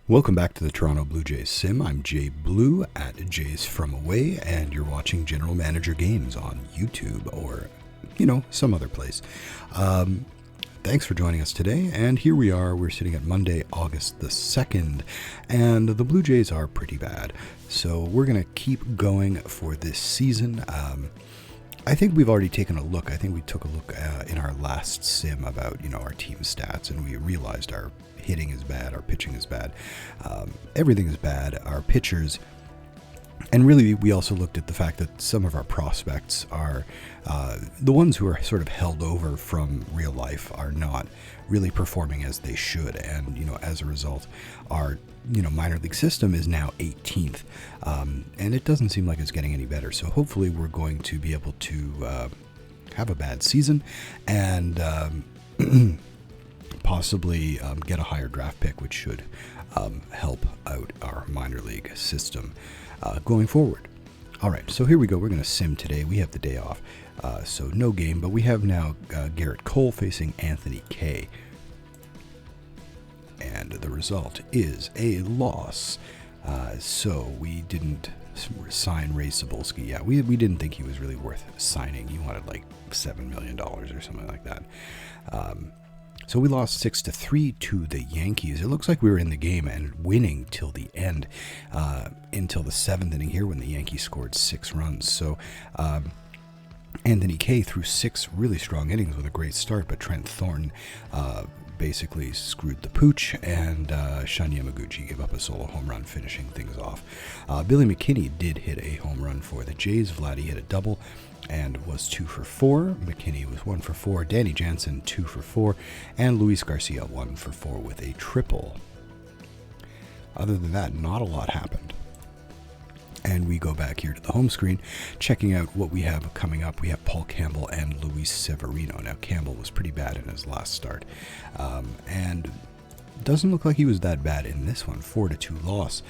Welcome back to the Toronto Blue Jays Sim. I'm JayBlue at Jays From Away, and you're watching General Manager Games on YouTube or, some other place. Thanks for joining us today, and here we are. We're sitting at Monday, August the 2nd, and the Blue Jays are pretty bad. So we're going to keep going for this season. I think we've already taken a look. I think we took a look in our last sim about, our team stats, and we realized our hitting is bad, our pitching is bad, everything is bad, our pitchers, and really we also looked at the fact that some of our prospects are, the ones who are sort of held over from real life are not really performing as they should, and, as a result, our, minor league system is now 18th, and it doesn't seem like it's getting any better, so hopefully we're going to be able to have a bad season, and possibly get a higher draft pick, which should help out our minor league system going forward. All right, so here we go. We're going to sim today. We have the day off, so no game, but we have now Garrett Cole facing Anthony Kay. And the result is a loss. So we didn't sign Ray Cebulski. Yeah, we didn't think he was really worth signing. He wanted like $7 million or something like that. So we lost 6-3 to the Yankees. It looks like we were in the game and winning till the end, until the 7th inning here when the Yankees scored 6 runs. So Anthony Kay threw 6 really strong innings with a great start, but Trent Thornton basically screwed the pooch, and Shun Yamaguchi gave up a solo home run, finishing things off. Billy McKinney did hit a home run for the Jays. Vladdy hit a double and was 2 for 4. McKinney was 1 for 4. Danny Jansen 2 for 4, and Luis Garcia 1 for 4 with a triple. Other than that, not a lot happened. And we go back here to the home screen, checking out what we have coming up. We have Paul Campbell and Luis Severino. Now, Campbell was pretty bad in his last start, and doesn't look like he was that bad in this one. 4-2 loss.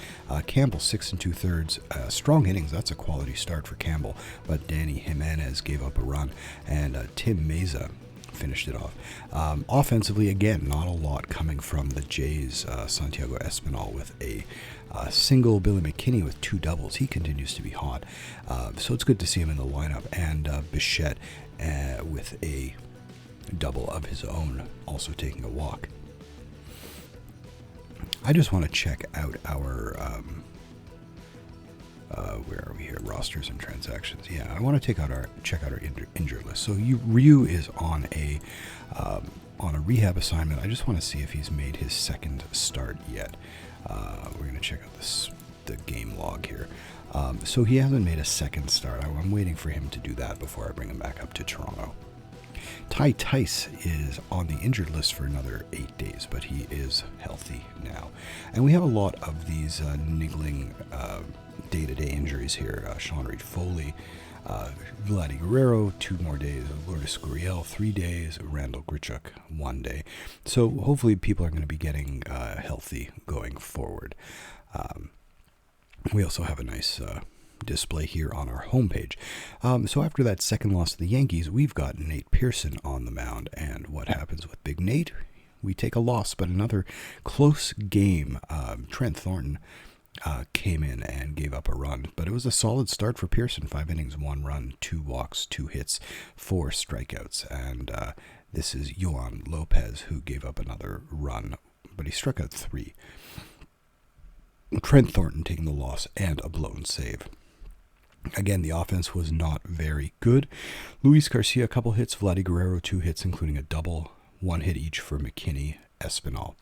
Campbell 6 2/3, strong innings. That's a quality start for Campbell. But Danny Hernandez gave up a run, and Tim Meza finished it off. Offensively, again, not a lot coming from the Jays. Santiago Espinal with a single, Billy McKinney with 2 doubles. He continues to be hot. So it's good to see him in the lineup. And Bichette with a double of his own, also taking a walk. I just want to check out our, where are we here? Rosters and transactions. Yeah, I want to check out our injured list. So Ryu is on a rehab assignment. I just want to see if he's made his second start yet. We're going to check out the game log here. So he hasn't made a second start. I'm waiting for him to do that before I bring him back up to Toronto. Ty Tice is on the injured list for another 8 days, but he is healthy now. And we have a lot of these niggling day-to-day injuries here. Sean Reed Foley, Vladdy Guerrero, 2 more days. Lourdes Gurriel, 3 days. Randall Grichuk, 1 day. So hopefully people are going to be getting healthy going forward. We also have a nice display here on our homepage. So after that second loss to the Yankees, we've got Nate Pearson on the mound. And what happens with Big Nate? We take a loss, but another close game. Trent Thornton came in and gave up a run, but it was a solid start for Pearson. 5 innings, 1 run, 2 walks, 2 hits, 4 strikeouts. And this is Yohan Lopez, who gave up another run, but he struck out 3. Trent Thornton taking the loss and a blown save. Again, the offense was not very good. Luis Garcia, a couple hits. Vladdy Guerrero, 2 hits, including a double. 1 hit each for McKinney, Espinal,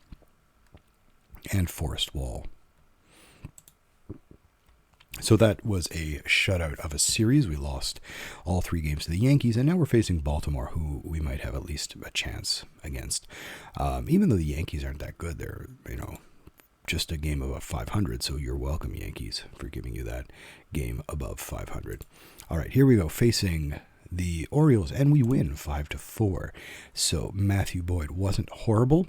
and Forrest Wall. So that was a shutout of a series. We lost all 3 games to the Yankees, and now we're facing Baltimore, who we might have at least a chance against. Even though the Yankees aren't that good, they're, just a game above 500, so you're welcome, Yankees, for giving you that game above 500. All right, here we go, facing the Orioles, and we win 5-4. So Matthew Boyd wasn't horrible.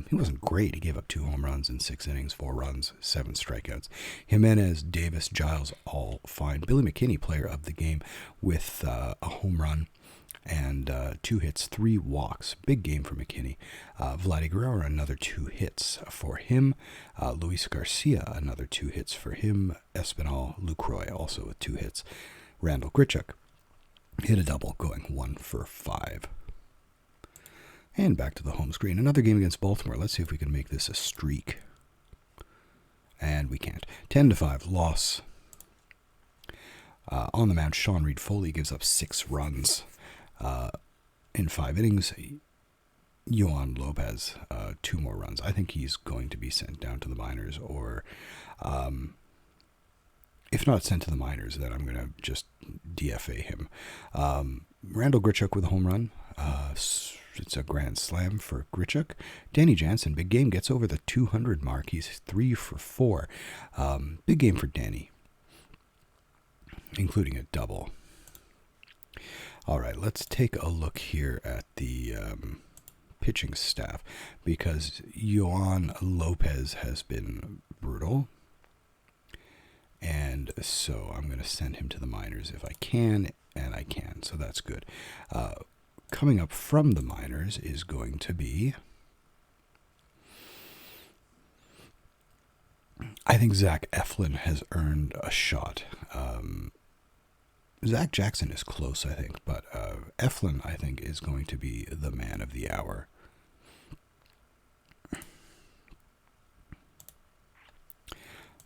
He wasn't great. He gave up 2 home runs in 6 innings, 4 runs, 7 strikeouts. Jimenez, Davis, Giles, all fine. Billy McKinney, player of the game, with a home run. and 2 hits, 3 walks. Big game for McKinney. Vladdy Guerrero, another 2 hits for him. Luis Garcia, another 2 hits for him. Espinal, Lucroy, also with 2 hits. Randall Grichuk hit a double, going 1 for 5. And back to the home screen. Another game against Baltimore. Let's see if we can make this a streak. And we can't. 10-5 loss. On the mound, Sean Reed Foley gives up 6 runs. In 5 innings, Yohan Lopez, 2 more runs. I think he's going to be sent down to the minors, or if not sent to the minors, then I'm going to just DFA him. Randall Grichuk with a home run. It's a grand slam for Grichuk. Danny Jansen, big game, gets over the 200 mark. He's 3 for 4. Big game for Danny, including a double. All right, let's take a look here at the pitching staff, because Yohan Lopez has been brutal. And so I'm going to send him to the minors if I can, and I can, so that's good. Coming up from the minors is going to be, I think Zach Eflin has earned a shot. Zach Jackson is close, I think, but Eflin, I think, is going to be the man of the hour.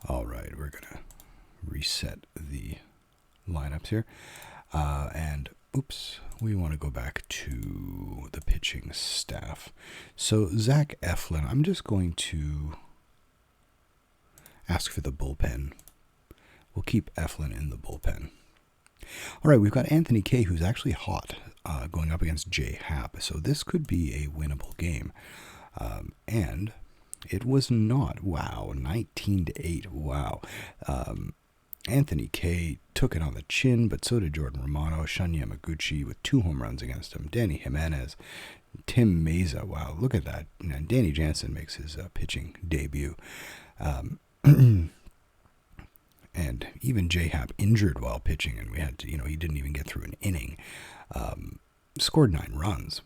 All right, we're going to reset the lineups here. And, oops, we want to go back to the pitching staff. So, Zach Eflin, I'm just going to ask for the bullpen. We'll keep Eflin in the bullpen. All right, we've got Anthony Kay, who's actually hot, going up against Jay Happ. So this could be a winnable game. And it was not. Wow, 19-8. Wow. Anthony Kay took it on the chin, but so did Jordan Romano. Shun Yamaguchi with 2 home runs against him. Danny Jimenez, Tim Meza. Wow, look at that. And Danny Jansen makes his pitching debut. And even J-Hap injured while pitching, and we had to, he didn't even get through an inning. Scored 9 runs,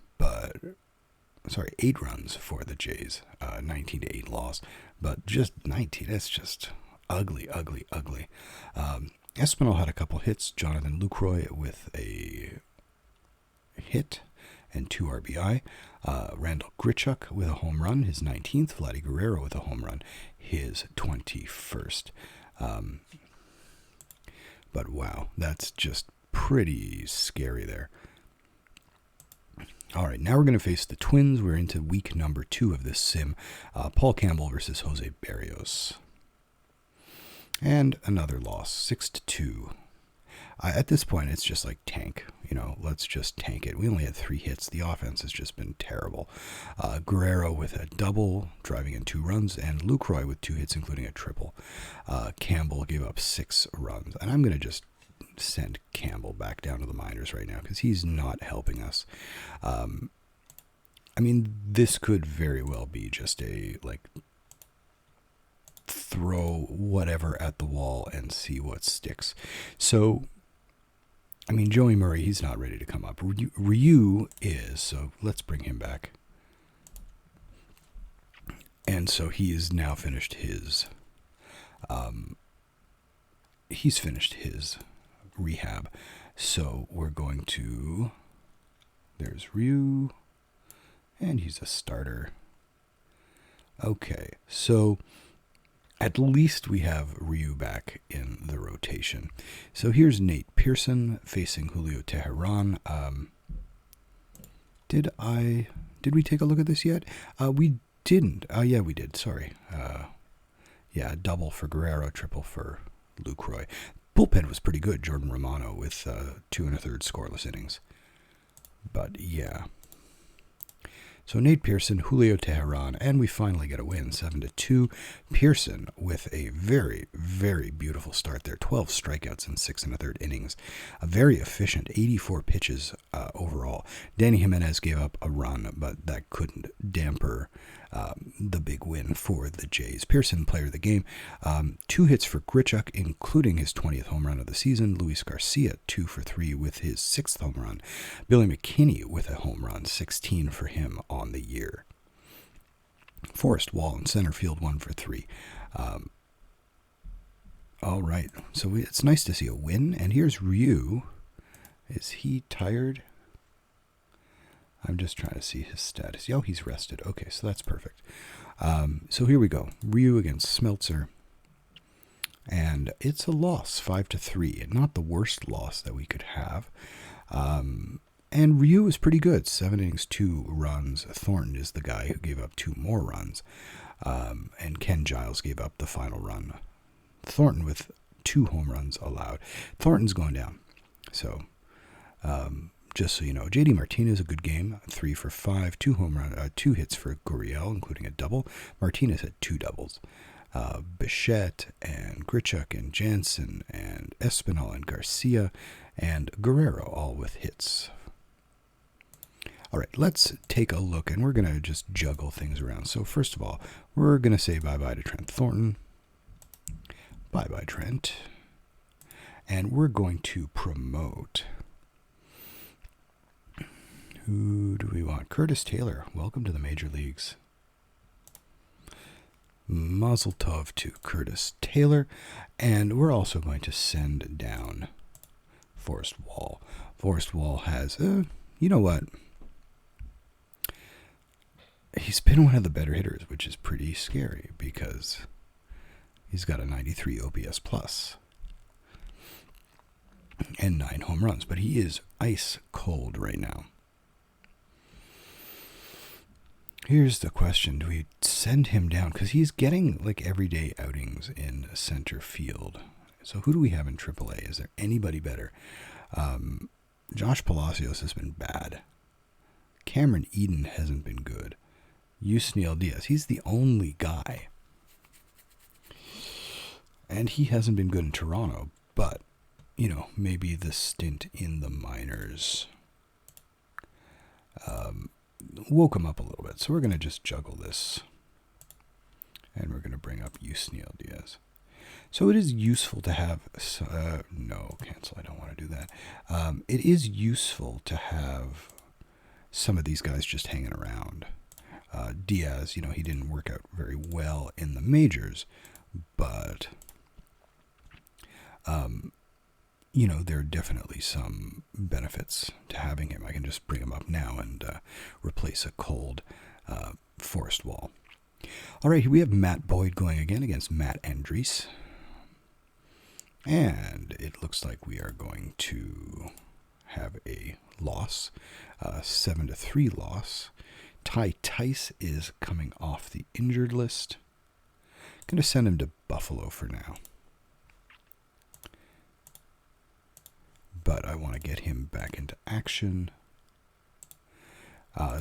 8 runs for the Jays. 19-8 loss, but just 19. That's just ugly, ugly, ugly. Espinal had a couple hits. Jonathan Lucroy with a hit and 2 RBI. Randall Grichuk with a home run, his 19th. Vladdy Guerrero with a home run, his 21st. But wow, that's just pretty scary there. All right, now we're going to face the Twins. We're into week number 2 of this sim. Paul Campbell versus Jose Berrios. And another loss, 6-2. At this point, it's just like tank. Let's just tank it. We only had 3 hits. The offense has just been terrible. Guerrero with a double, driving in 2 runs, and Lucroy with 2 hits, including a triple. Campbell gave up 6 runs. And I'm going to just send Campbell back down to the minors right now because he's not helping us. This could very well be just a, throw whatever at the wall and see what sticks. So, Joey Murray, he's not ready to come up. Ryu is, so let's bring him back. And so he has now finished his, rehab. So we're going to, there's Ryu, and he's a starter. Okay, so at least we have Ryu back in the rotation. So here's Nate Pearson facing Julio Teheran. Did we take a look at this yet? We didn't. Yeah, we did. Sorry. Double for Guerrero, triple for Lucroy. Bullpen was pretty good. Jordan Romano with 2 1/3 scoreless innings. But yeah. So Nate Pearson, Julio Teheran, and we finally get a win, 7-2. Pearson with a very, very beautiful start there. 12 strikeouts in 6 1/3 innings. A very efficient 84 pitches overall. Danny Hernandez gave up a run, but that couldn't damper the big win for the Jays. Pearson, player of the game. 2 hits for Grichuk, including his 20th home run of the season. Luis Garcia, 2 for 3 with his 6th home run. Billy McKinney with a home run, 16 for him on the year. Forrest Wall in center field, 1 for 3. All right, so it's nice to see a win. And here's Ryu. Is he tired? I'm just trying to see his status. Oh, he's rested. Okay, so that's perfect. So here we go. Ryu against Smeltzer. And it's a loss, 5-3. Not the worst loss that we could have. And Ryu is pretty good. 7 innings, 2 runs. Thornton is the guy who gave up 2 more runs. And Ken Giles gave up the final run. Thornton with 2 home runs allowed. Thornton's going down. So, just so you know, J.D. Martinez, a good game. 3 for 5, 2 hits for Gurriel, including a double. Martinez had 2 doubles. Bichette and Grichuk and Jansen and Espinal and Garcia and Guerrero, all with hits. All right, let's take a look, and we're going to just juggle things around. So first of all, we're going to say bye-bye to Trent Thornton. Bye-bye, Trent. And we're going to promote. Who do we want? Curtis Taylor. Welcome to the major leagues. Mazel tov to Curtis Taylor. And we're also going to send down Forrest Wall. Forrest Wall has, you know what? He's been one of the better hitters, which is pretty scary because he's got a 93 OPS plus and 9 home runs. But he is ice cold right now. Here's the question. Do we send him down? Because he's getting like everyday outings in center field. So who do we have in AAA? Is there anybody better? Josh Palacios has been bad. Cameron Eden hasn't been good. Yusniel Diaz, he's the only guy. And he hasn't been good in Toronto. But, you know, maybe the stint in the minors woke him up a little bit. So we're going to just juggle this. And we're going to bring up Yusniel Diaz. So it is useful to have... no, cancel. I don't want to do that. It is useful to have some of these guys just hanging around. Diaz, you know, he didn't work out very well in the majors. But... you know, there are definitely some benefits to having him. I can just bring him up now and replace a cold Forrest Wall. All right, we have Matt Boyd going again against Matt Andriese. And it looks like we are going to have a loss, 7-3 loss. Ty Tice is coming off the injured list. Going to send him to Buffalo for now. But I want to get him back into action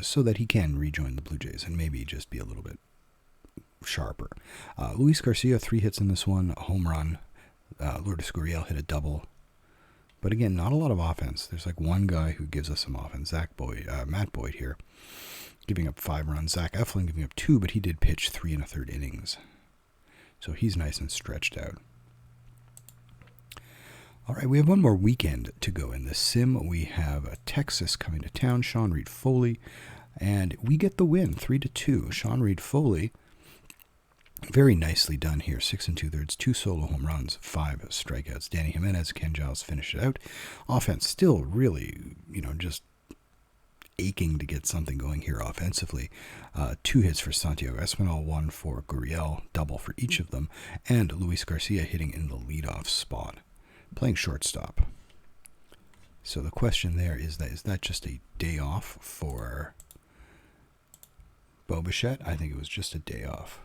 so that he can rejoin the Blue Jays and maybe just be a little bit sharper. Luis Garcia, 3 hits in this one, a home run. Lourdes Gurriel hit a double. But again, not a lot of offense. There's like one guy who gives us some offense, Matt Boyd here, giving up 5 runs. Zach Eflin giving up 2, but he did pitch 3 1/3 innings. So he's nice and stretched out. All right, we have one more weekend to go in this sim. We have Texas coming to town, Sean Reed Foley, and we get the win, 3-2. Sean Reed Foley, very nicely done here, 6 2/3, 2 solo home runs, 5 strikeouts. Danny Jimenez, Ken Giles finish it out. Offense still really, you know, just aching to get something going here offensively. 2 hits for Santiago Espinal, 1 for Gurriel, double for each of them, and Luis Garcia hitting in the leadoff spot, playing shortstop. So the question there is that just a day off for Bo Bichette? I think it was just a day off.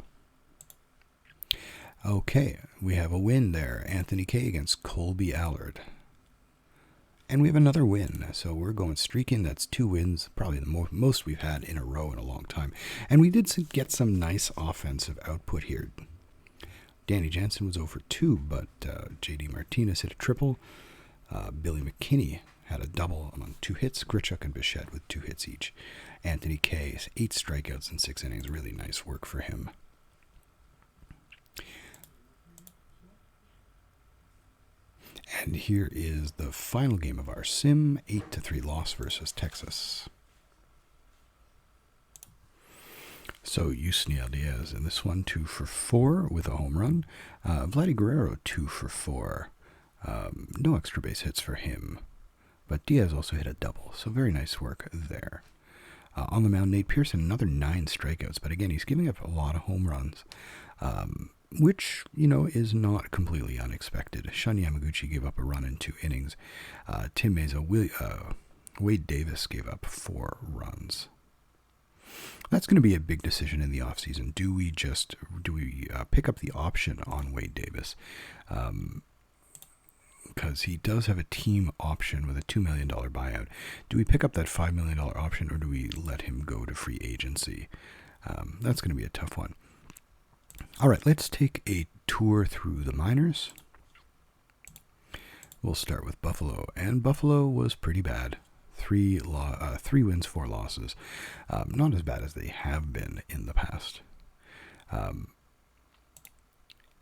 Okay, we have a win there. Anthony Kay against Colby Allard. And we have another win. So we're going streaking. That's 2 wins, probably the most we've had in a row in a long time. And we did get some nice offensive output here. Danny Jansen was over 2, but J.D. Martinez hit a triple. Billy McKinney had a double among 2 hits. Grichuk and Bichette with 2 hits each. Anthony Kay, 8 strikeouts in 6 innings. Really nice work for him. And here is the final game of our sim, 8-3 loss versus Texas. So Yusniel Diaz in this one, 2 for 4 with a home run. Vladdy Guerrero, 2 for 4. No extra base hits for him. But Diaz also hit a double, so very nice work there. On the mound, Nate Pearson, another 9 strikeouts. But again, he's giving up a lot of home runs. Which, is not completely unexpected. Shun Yamaguchi gave up a run in 2 innings. Tim Meza, Wade Davis gave up 4 runs. That's going to be a big decision in the offseason. Do we pick up the option on Wade Davis? Because he does have a team option with a $2 million buyout. Do we pick up that $5 million option, or do we let him go to free agency? That's going to be a tough one. All right, let's take a tour through the minors. We'll start with Buffalo, and Buffalo was pretty bad. 3 wins, 4 losses. Not as bad as they have been in the past.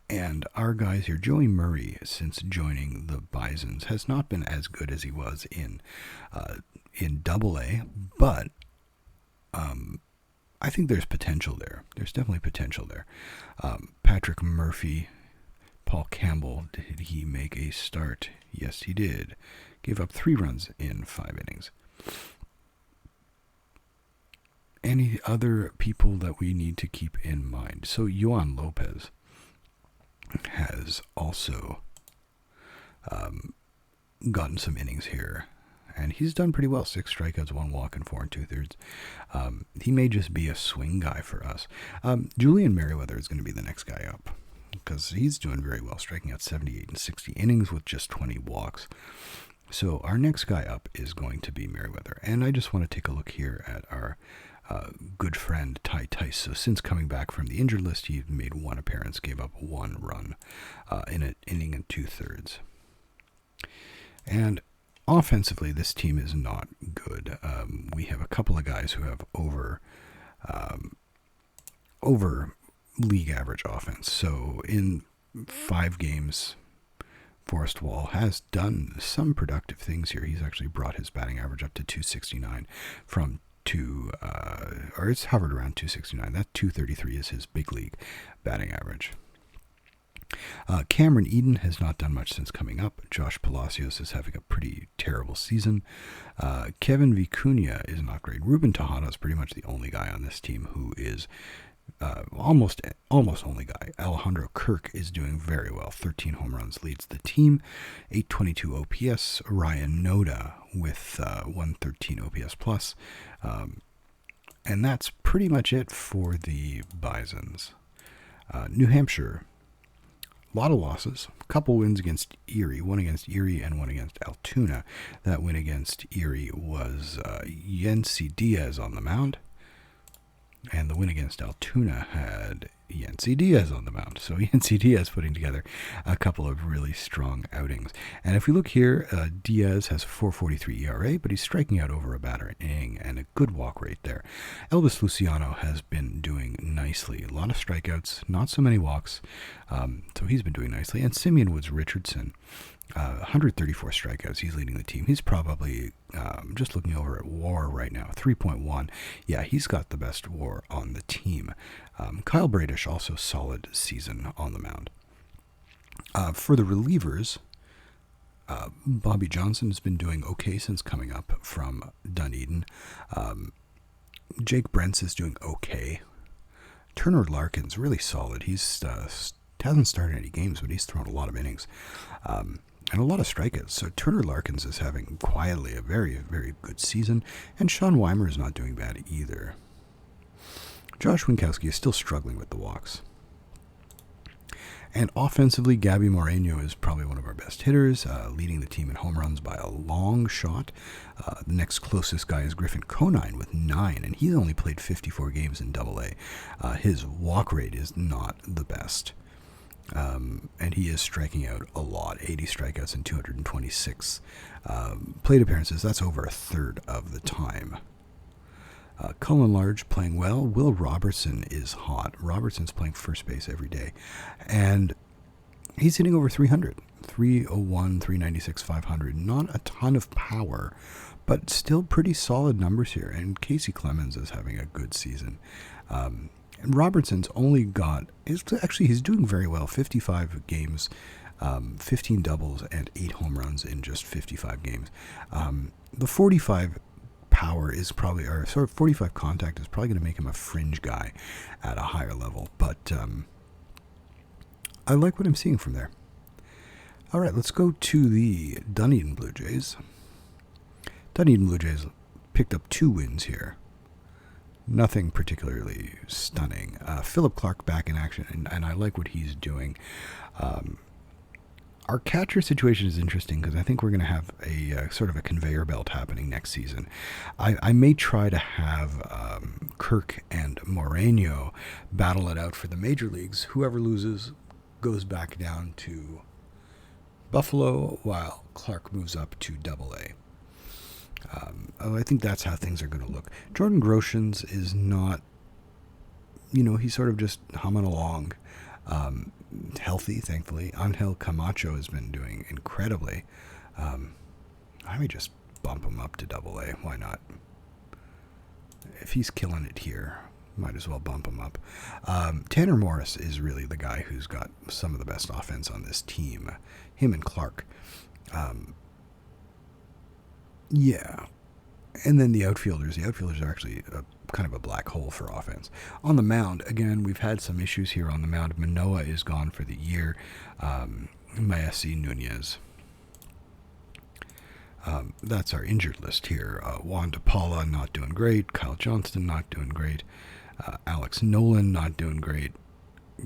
And our guys here, Joey Murray, since joining the Bisons, has not been as good as he was in Double-A, but I think there's potential there. There's definitely potential there. Patrick Murphy, Paul Campbell, did he make a start? Yes, he did. Gave up 3 runs in 5 innings. Any other people that we need to keep in mind? So Yohan Lopez has also gotten some innings here. And he's done pretty well. 6 strikeouts, 1 walk, and 4 2/3. He may just be a swing guy for us. Julian Merriweather is going to be the next guy up, because he's doing very well, striking out 78 and 60 innings with just 20 walks. So our next guy up is going to be Merriweather. And I just want to take a look here at our good friend Ty Tice. So since coming back from the injured list, he made 1 appearance, gave up 1 run in an inning and 2/3. And offensively, this team is not good. We have a couple of guys who have over league average offense. So in 5 games, Forrest Wall has done some productive things here. He's actually brought his batting average up to 269 from it's hovered around 269. That 233 is his big league batting average. Cameron Eden has not done much since coming up. Josh Palacios is having a pretty terrible season. Kevin Vicuña is not great. Ruben Tejada is pretty much the only guy on this team who is almost only guy. Alejandro Kirk is doing very well. 13 home runs leads the team. 822 OPS. Ryan Noda with 113 OPS plus. And that's pretty much it for the Bisons. New Hampshire, a lot of losses. A couple wins against Erie. 1 against Erie and 1 against Altoona. That win against Erie was Yency Diaz on the mound. And the win against Altoona had Yency Diaz on the mound. So Yency Diaz putting together a couple of really strong outings. And if we look here, Diaz has a 4.43 ERA, but he's striking out over a batter an inning and a good walk rate there. Elvis Luciano has been doing nicely. A lot of strikeouts, not so many walks. So he's been doing nicely. And Simeon Woods Richardson, 134 strikeouts. He's leading the team. He's probably, just looking over at WAR right now, 3.1. Yeah, he's got the best WAR on the team. Kyle Bradish, also solid season on the mound. For the relievers, Bobby Johnson has been doing okay since coming up from Dunedin. Jake Brentz is doing okay. Turner Larkin's really solid. He's hasn't started any games, but he's thrown a lot of innings. And a lot of strikeouts. So Turner Larkins is having quietly a very, very good season. And Sean Weimer is not doing bad either. Josh Winkowski is still struggling with the walks. And offensively, Gabby Moreno is probably one of our best hitters, leading the team in home runs by a long shot. The next closest guy is Griffin Conan with 9, and he's only played 54 games in AA. His walk rate is not the best. And he is striking out a lot, 80 strikeouts and 226 plate appearances. That's over a third of the time. Cullen Large playing well. Will Robertson is hot. Robertson's playing first base every day. And he's hitting over 300. 301, 396, 500. Not a ton of power, but still pretty solid numbers here. And Casey Clemens is having a good season. And Robertson's only got, he's doing very well. 55 games, 15 doubles, and 8 home runs in just 55 games. The 45 power is probably, or sort of 45 contact is probably going to make him a fringe guy at a higher level. But I like what I'm seeing from there. All right, let's go to the Dunedin Blue Jays. Dunedin Blue Jays picked up 2 wins here. Nothing particularly stunning. Philip Clark back in action, and I like what he's doing. Our catcher situation is interesting because I think we're going to have a sort of a conveyor belt happening next season. I may try to have Kirk and Moreno battle it out for the major leagues. Whoever loses goes back down to Buffalo while Clark moves up to AA. I think that's how things are going to look. Jordan Groshans is not, he's sort of just humming along. Healthy, thankfully. Angel Camacho has been doing incredibly. I may just bump him up to AA. Why not? If he's killing it here, might as well bump him up. Tanner Morris is really the guy who's got some of the best offense on this team. Him and Clark. Yeah. And then the outfielders. The outfielders are actually kind of a black hole for offense. On the mound, again, we've had some issues here on the mound. Manoah is gone for the year. Maesi Nunez. That's our injured list here. Juan DePaula not doing great. Kyle Johnston not doing great. Alex Nolan not doing great.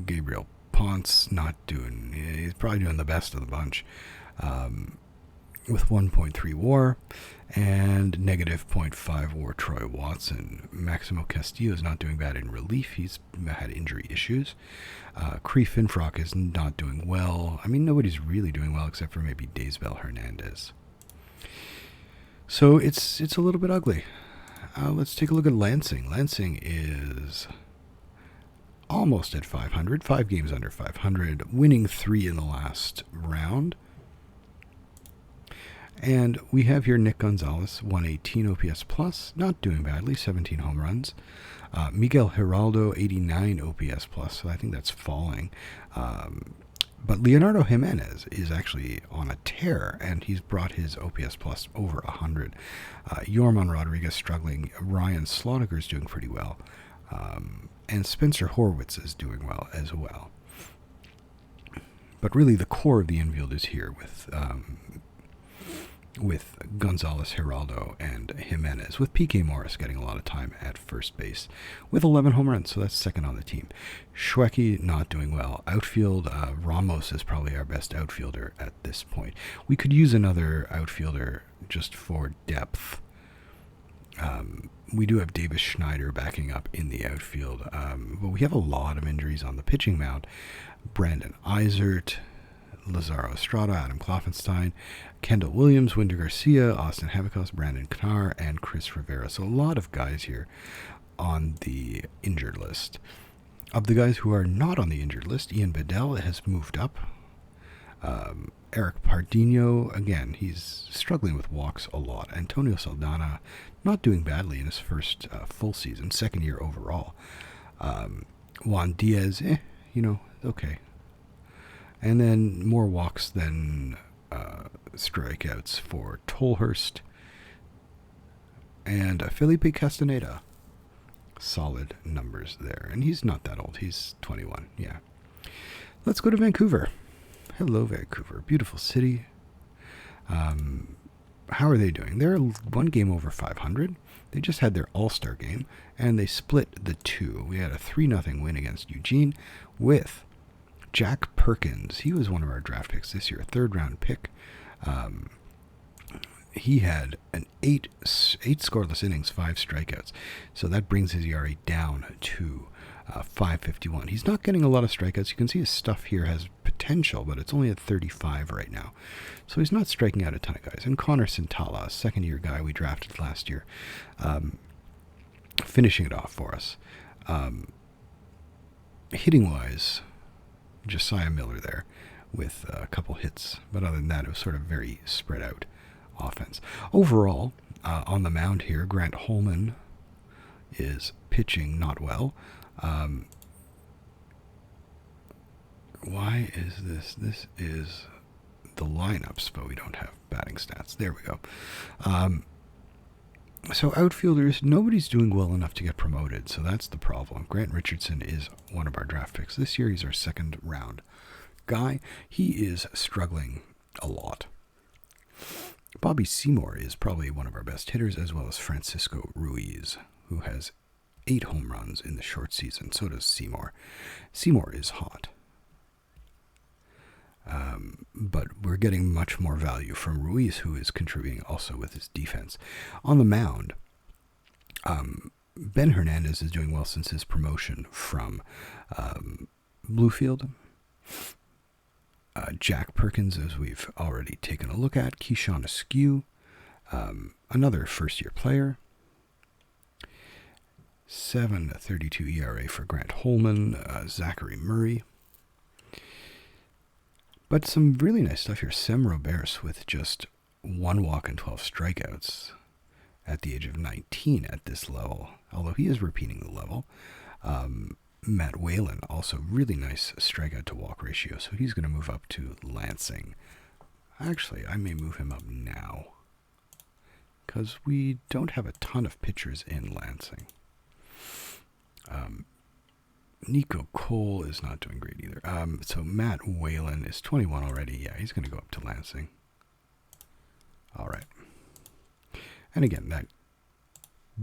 Gabriel Ponce not doing... He's probably doing the best of the bunch. With 1.3 WAR and negative 0.5 WAR Troy Watson. Maximo Castillo is not doing bad in relief. He's had injury issues. Cree Finfrock is not doing well. I mean, nobody's really doing well except for maybe Daysbell Hernandez. So it's a little bit ugly. Let's take a look at Lansing. Lansing is almost at 500. 5 games under 500. Winning 3 in the last round. And we have here Nick Gonzalez, 118 OPS plus, not doing badly, 17 home runs. Miguel Geraldo, 89 OPS plus, so I think that's falling. But Leonardo Jimenez is actually on a tear, and he's brought his OPS plus over 100. Yorman Rodriguez struggling. Ryan Sloniker is doing pretty well. And Spencer Horwitz is doing well as well. But really the core of the infield is here with Gonzalez, Geraldo, and Jimenez, with P.K. Morris getting a lot of time at first base with 11 home runs, so that's second on the team. Schwecke not doing well. Outfield, Ramos is probably our best outfielder at this point. We could use another outfielder just for depth. We do have Davis Schneider backing up in the outfield, but we have a lot of injuries on the pitching mound. Brandon Eisert, Lazaro Estrada, Adam Kloffenstein, Kendall Williams, Winder Garcia, Austin Havakos, Brandon Knar, and Chris Rivera. So a lot of guys here on the injured list. Of the guys who are not on the injured list, Ian Bedell has moved up. Eric Pardinho, again, he's struggling with walks a lot. Antonio Saldana, not doing badly in his first full season, second year overall. Juan Diaz, okay. And then more walks than strikeouts for Tolhurst and Felipe Castaneda. Solid numbers there. And he's not that old. He's 21. Yeah. Let's go to Vancouver. Hello, Vancouver. Beautiful city. How are they doing? They're 1 game over 500. They just had their All-Star game, and they split the 2. We had a 3-0 win against Eugene with Jack Perkins, he was one of our draft picks this year, a third-round pick. He had an eight scoreless innings, 5 strikeouts. So that brings his ERA down to 5.51. He's not getting a lot of strikeouts. You can see his stuff here has potential, but it's only at 35 right now. So he's not striking out a ton of guys. And Connor Sintala, a second-year guy we drafted last year, finishing it off for us. Hitting-wise, Josiah Miller there with a couple hits. But other than that, it was sort of very spread out offense. Overall, on the mound here, Grant Holman is pitching not well. Why is this? This is the lineups, but we don't have batting stats. There we go. So outfielders, nobody's doing well enough to get promoted, so that's the problem. Grant Richardson is one of our draft picks this year. He's our second round guy. He is struggling a lot. Bobby Seymour is probably one of our best hitters, as well as Francisco Ruiz, who has 8 home runs in the short season. So does Seymour. Seymour is hot. But we're getting much more value from Ruiz, who is contributing also with his defense. On the mound, Ben Hernandez is doing well since his promotion from Bluefield. Jack Perkins, as we've already taken a look at. Keyshawn Askew, another first-year player. 7.32 ERA for Grant Holman. Zachary Murray. But some really nice stuff here. Sem Roberts with just 1 walk and 12 strikeouts at the age of 19 at this level, although he is repeating the level. Matt Whalen, also really nice strikeout to walk ratio, so he's going to move up to Lansing. Actually, I may move him up now, because we don't have a ton of pitchers in Lansing. Nico Cole is not doing great either. So Matt Whalen is 21 already. Yeah, he's going to go up to Lansing. All right. And again, that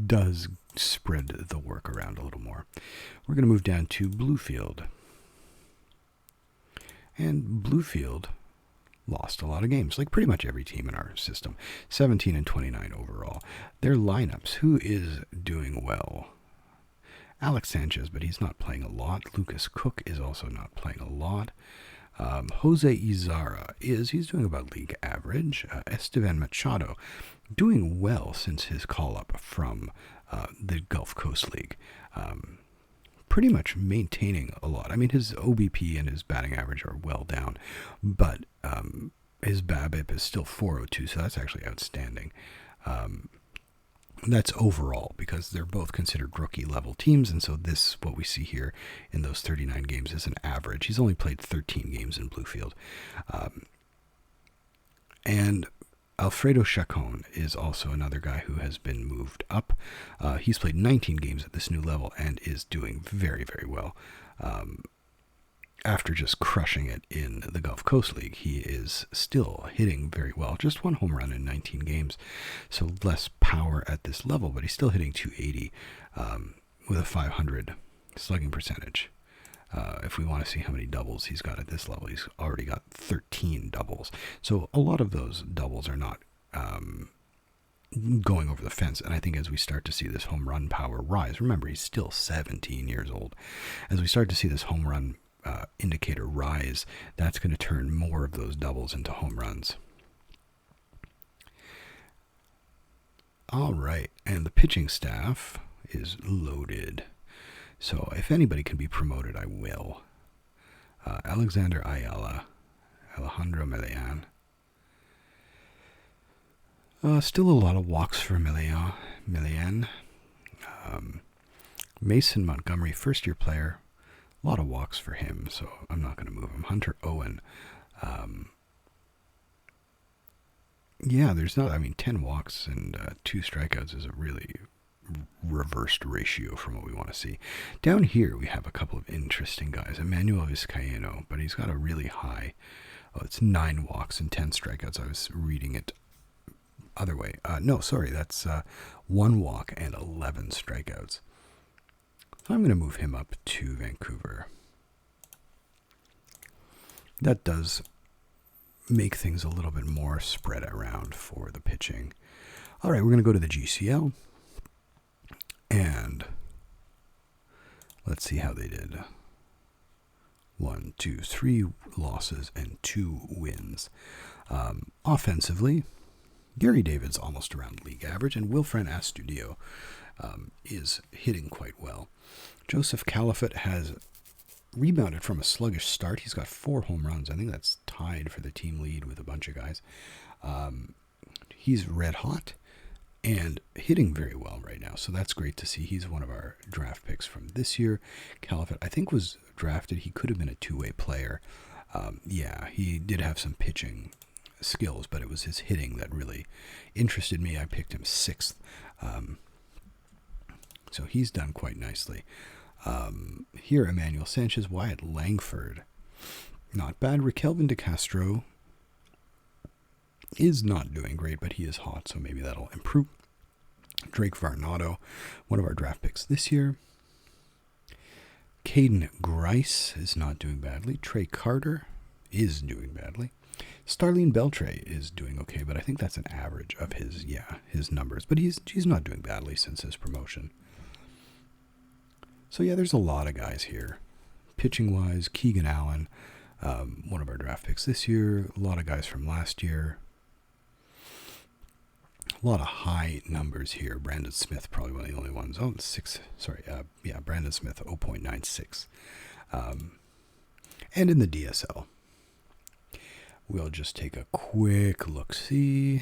does spread the work around a little more. We're going to move down to Bluefield. And Bluefield lost a lot of games, like pretty much every team in our system. 17-29 overall. Their lineups, who is doing well? Alex Sanchez, but he's not playing a lot. Lucas Cook is also not playing a lot. Jose Izarra he's doing about league average. Esteban Machado doing well since his call-up from the Gulf Coast League. Pretty much maintaining a lot. I mean, his OBP and his batting average are well down, but his BABIP is still 402, so that's actually outstanding. That's overall, because they're both considered rookie-level teams, and so this, what we see here in those 39 games, is an average. He's only played 13 games in Bluefield. And Alfredo Chacon is also another guy who has been moved up. He's played 19 games at this new level and is doing very, very well. After just crushing it in the Gulf Coast League, he is still hitting very well. Just 1 home run in 19 games, so less power at this level, but he's still hitting 280 with a 500 slugging percentage. If we want to see how many doubles he's got at this level, he's already got 13 doubles. So a lot of those doubles are not going over the fence. And I think as we start to see this home run power rise, remember, he's still 17 years old. As we start to see this home run indicator rise, that's going to turn more of those doubles into home runs. All right, and the pitching staff is loaded. So if anybody can be promoted, I will. Alexander Ayala, Alejandro Melean. Still a lot of walks for Melean. Mason Montgomery, first-year player. A lot of walks for him, so I'm not going to move him. Hunter Owen. Yeah, there's not, 10 walks and 2 strikeouts is a really reversed ratio from what we want to see. Down here, we have a couple of interesting guys. Emmanuel Vizcaíno, but he's got a really high, it's 9 walks and 10 strikeouts. I was reading it other way. No, sorry, that's 1 walk and 11 strikeouts. So I'm going to move him up to Vancouver. that does make things a little bit more spread around for the pitching. All right, we're going to go to the GCL. And let's see how they did. 1, 2, 3 losses and 2 wins. Offensively, Gary David's almost around league average, and Wilfred Astudillo is hitting quite well. Joseph Califat has rebounded from a sluggish start. He's got 4 home runs. I think that's tied for the team lead with a bunch of guys. He's red hot and hitting very well right now, so that's great to see. He's one of our draft picks from this year. Califat, I think, was drafted. He could have been a two-way player. Yeah, he did have some pitching skills, but it was his hitting that really interested me. I picked him 6th. So he's done quite nicely. Here, Emmanuel Sanchez, Wyatt Langford. Not bad. Raquelvin de Castro is not doing great, but he is hot, so maybe that'll improve. Drake Varnado, one of our draft picks this year. Caden Grice is not doing badly. Trey Carter is doing badly. Starlene Beltre is doing okay, but I think that's an average of his numbers. But he's not doing badly since his promotion. So yeah, there's a lot of guys here. Pitching-wise, Keegan Allen, one of our draft picks this year. A lot of guys from last year. A lot of high numbers here. Brandon Smith, probably one of the only ones. Oh, 6. Sorry. Brandon Smith, 0.96. And in the DSL, we'll just take a quick look-see.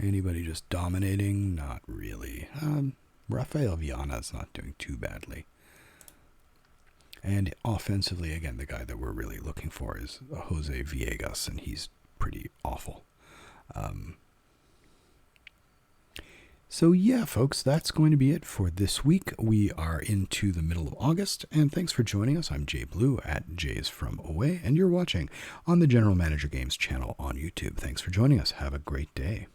Anybody just dominating? Not really. Rafael Viana's not doing too badly. And offensively, again, the guy that we're really looking for is Jose Villegas, and he's pretty awful. So yeah, folks, that's going to be it for this week. We are into the middle of August, and thanks for joining us. I'm JayBlue at Jays from Away, and you're watching on the General Manager Games channel on YouTube. Thanks for joining us. Have a great day.